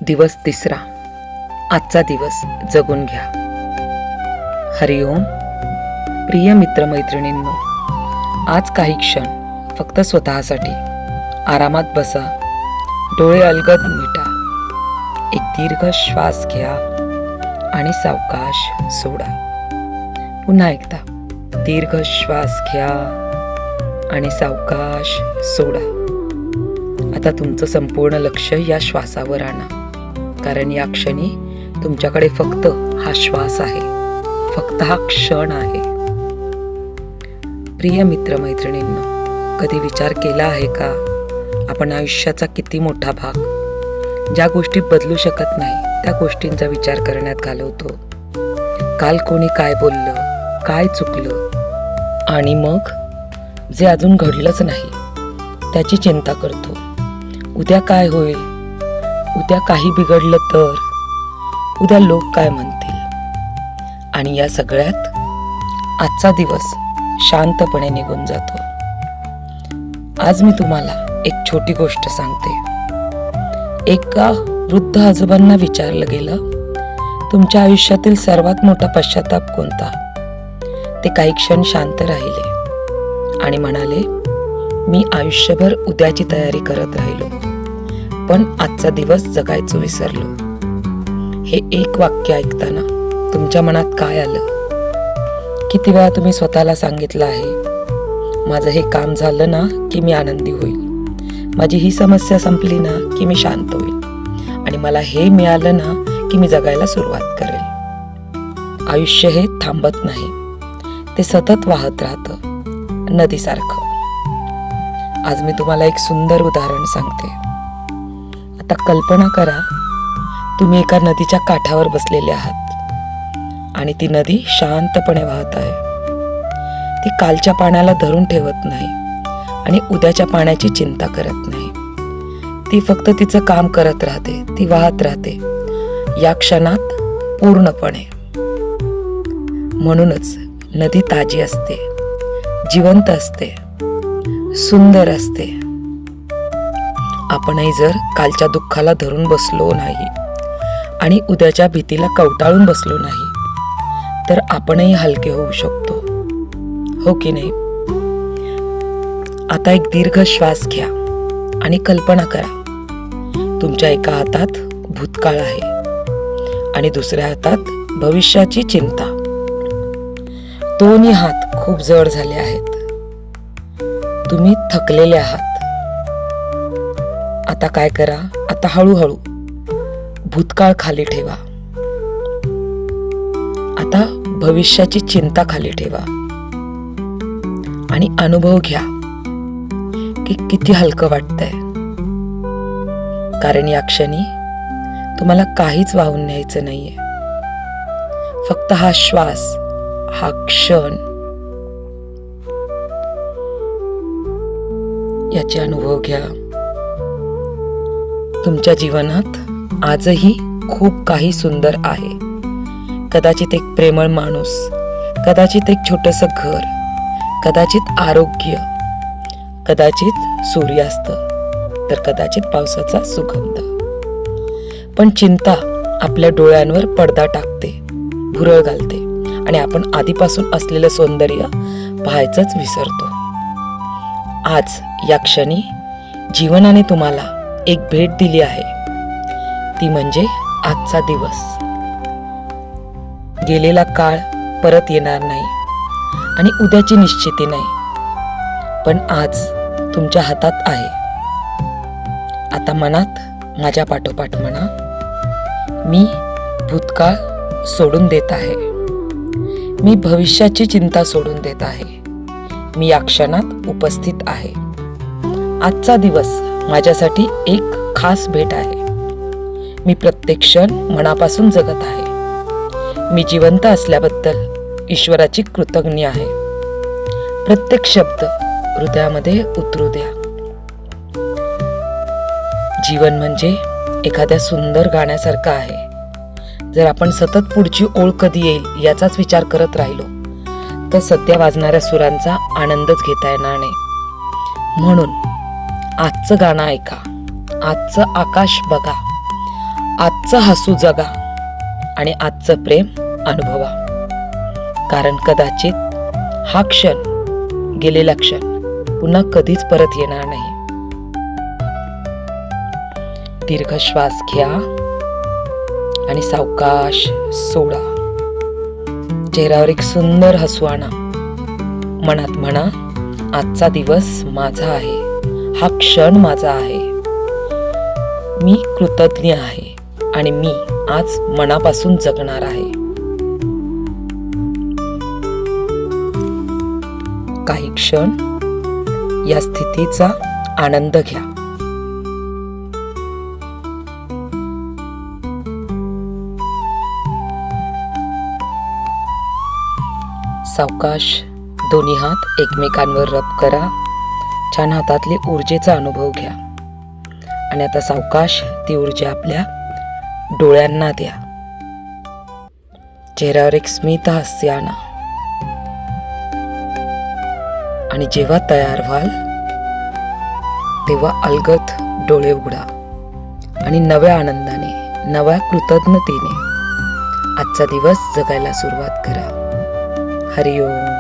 दिवस तिसरा. आजचा दिवस जगून घ्या. हरिओम. प्रिय मित्रमैत्रिणींनो, आज काही क्षण फक्त स्वतःसाठी आरामात बसा, डोळे अलगद मिटा, एक दीर्घ श्वास घ्या आणि सावकाश सोडा. पुन्हा एकदा दीर्घ श्वास घ्या आणि सावकाश सोडा. आता तुमचं संपूर्ण लक्ष या श्वासावर आणा, कारण या क्षणी तुमच्याकडे फक्त हा श्वास आहे, फक्त हा क्षण आहे. प्रिय मित्रमैत्रिणींनो, कधी विचार केला आहे का आपण आयुष्याचा किती मोठा भाग ज्या गोष्टी बदलू शकत नाही त्या गोष्टींचा विचार करण्यात घालवतो. काल कोणी काय बोललं, काय चुकलं, आणि मग जे अजून घडलंच नाही त्याची चिंता करतो. उद्या काय होईल, उद्या काही बिघडलं तर, उद्या लोक काय म्हणतील. आणि या सगळ्यात आजचा दिवस शांतपणे निघून जातो. आज मी तुम्हाला एक छोटी गोष्ट सांगते. एका वृद्ध आजोबांना विचारलं गेलं, तुमच्या आयुष्यातील सर्वात मोठा पश्चाताप कोणता? ते काही क्षण शांत राहिले आणि म्हणाले, मी आयुष्यभर उद्याची तयारी करत राहिलो, पण आजचा दिवस जगायचं विसरलो. हे एक वाक्य ऐकताना तुमच्या मनात काय आलं? किती वेळा तुम्ही स्वतःला सांगितलं आहे, माझं हे काम झालं ना की मी आनंदी होईल, माझी ही समस्या संपली ना की मी शांत होईल, आणि मला हे मिळालं ना की मी जगायला सुरुवात करेल. आयुष्य हे थांबत नाही, ते सतत वाहत राहतं, नदीसारखं. आज मी तुम्हाला एक सुंदर उदाहरण सांगते. आता कल्पना करा, तुम्ही एका नदीच्या काठावर बसलेले आहात आणि ती नदी शांतपणे वाहत आहे. ती कालच्या पाण्याला धरून ठेवत नाही आणि उद्याच्या पाण्याची चिंता करत नाही. ती फक्त तिचं काम करत राहते, ती वाहत राहते या क्षणात पूर्णपणे. म्हणूनच नदी ताजी असते, जिवंत असते, सुंदर असते. आपणही जर कालच्या दुःखाला धरून बसलो नाही आणि उद्याच्या भीतीला कवटाळून बसलो नाही तर आपणही हलके होऊ शकतो, हो की नाही? आता एक दीर्घ श्वास घ्या आणि कल्पना करा, तुमच्या एका हातात भूतकाळ आहे आणि दुसऱ्या हातात भविष्याची चिंता. दोन्ही हात खूप जड झाले आहेत, तुम्ही थकलेले आहात. आता काय करा, आता हळूहळू भूतकाळ खाली ठेवा. आता भविष्याची चिंता खाली ठेवा आणि अनुभव घ्या की किती हलकं वाटतंय. कारण या क्षणी तुम्हाला काहीच वाहून न्यायचं नाहीये, फक्त हा श्वास, हा क्षण, याचे अनुभव घ्या. तुमच्या जीवनात आजही खूप काही सुंदर आहे. कदाचित एक प्रेमळ माणूस, कदाचित एक छोटंसं घर, कदाचित आरोग्य, कदाचित सूर्यास्त, तर कदाचित पावसाचा सुगंध. पण चिंता आपल्या डोळ्यांवर पडदा टाकते, भुरळ घालते आणि आपण आधीपासून असलेलं सौंदर्य पाहायचंच विसरतो. आज या क्षणी जीवनाने तुम्हाला एक भेट दिली आहे, ती म्हणजे आजचा दिवस. गेलेला काळ परत येणार नाही आणि उद्याची निश्चिती नाही, पण आज तुमच्या हातात आहे. आता मनात माझ्या पाठोपाठ म्हणा, मी भूतकाळ सोडून देत आहे, मी भविष्याची चिंता सोडून देत आहे, मी या क्षणात उपस्थित आहे. आजचा दिवस माझ्यासाठी एक खास भेट आहे. मी प्रत्येक क्षण मनापासून जगत आहे. मी जिवंत असल्याबद्दल ईश्वराची कृतज्ञ आहे. प्रत्येक शब्द हृदयामध्ये उतरू द्या. जीवन म्हणजे एखाद्या सुंदर गाण्यासारखं आहे. जर आपण सतत पुढची ओळ कधी येईल याचाच विचार करत राहिलो तर सध्या वाजणाऱ्या सुरांचा आनंदच घेता येणार नाही. म्हणून आजचं गाणं ऐका, आजचं आकाश बघा, आजचं हसू जगा आणि आजचं प्रेम अनुभवा, कारण कदाचित हा क्षण, गेलेला क्षण पुन्हा कधीच परत येणार नाही. दीर्घ श्वास घ्या आणि सावकाश सोडा. चेहऱ्यावर एक सुंदर हसू आणा. मनात म्हणा, आजचा दिवस माझा आहे, हा क्षण माझा आहे, मी कृतज्ञ आहे आणि मी आज मनापासून जगणार आहे. काही क्षण या स्थितीचा आनंद घ्या. सावकाश दोन्ही हात एकमेकांवर रब करा. छान हातातली ऊर्जेचा अनुभव घ्या आणि आता सावकाश ती ऊर्जा आपल्या डोळ्यांना द्या. चेहऱ्यावर एक स्मित हास्य आणा आणि जेव्हा तयार व्हाल तेव्हा अलगद डोळे उघडा आणि नव्या आनंदाने, नव्या कृतज्ञतेने आजचा दिवस जगायला सुरुवात करा. हरिओम.